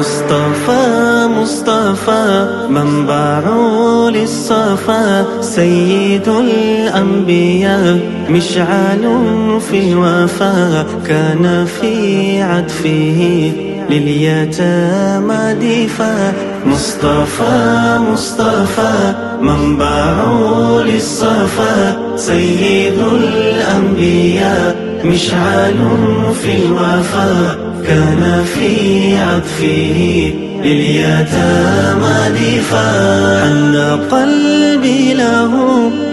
مصطفى مصطفى منبع للصفا، سيد الأنبياء مشعل في الوفا، كان في عطفه لليتامى دفا. مصطفى مصطفى منبع للصفا، سيد الأنبياء مشعل في الوفا، كان في عطفه لليتامى دفا. حن قلبي له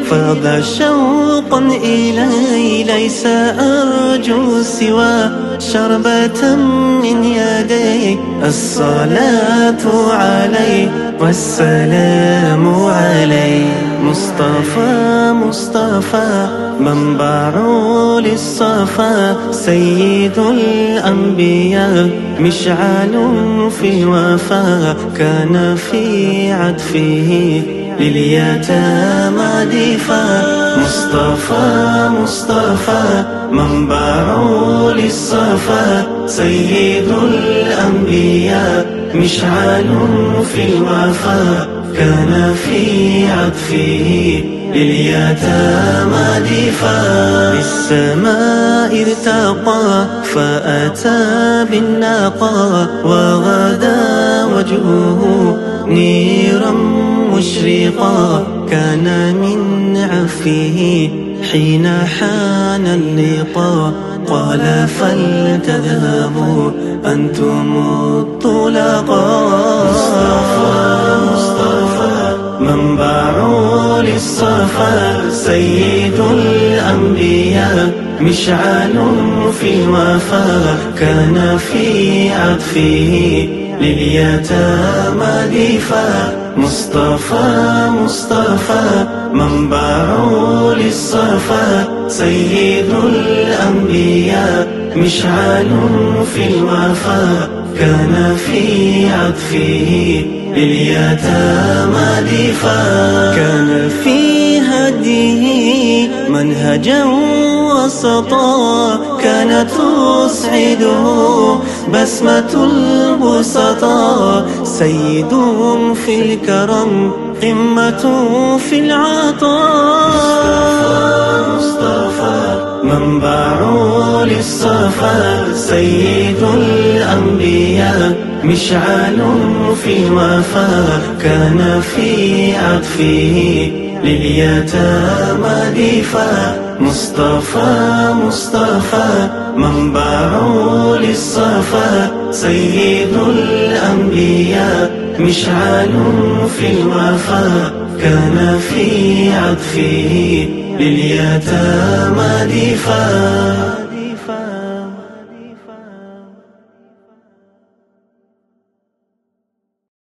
فاض شوقا إلي، ليس أرجو سوى شربة من يدي. الصلاة عليه والسلام عليه. مصطفى مصطفى منبع للصفا، سيد الأنبياء مشعل في الوفا، كان في عطفه لليتامى دفا. مصطفى مصطفى منبع للصفا، سيد الأنبياء مشعل في الوفا، كان في عطفه لليتامى دفا. بالسماء ارتقى فأتى بالنقى، وغدا وجهه نيرا مشرقا، كان من عفه حين حان اللقاء. قال فلتذهبوا أنتم الطلقاء. مصطفى منبع للصفا، سيد الأنبياء مشعل في الوفا، كان في عطفه لليتامى دفا. مصطفى مصطفى منبع للصفا، سيد الأنبياء مشعل في الوفا، كان في عطفه لليتامى دفا. كان في هديه منهجا وسطا، كانت تسعده بسمة البسطاء. سيد في الكرم قمة في العطاء. مصطفى منبع للصفا، سيد الأنبياء مشعل في الوفا، كان في عطفه لليتامى دفا. مصطفى مصطفى منبع للصفا، سيد الأنبياء مشعل في الوفا، كان في عطفه لليتامى دفا.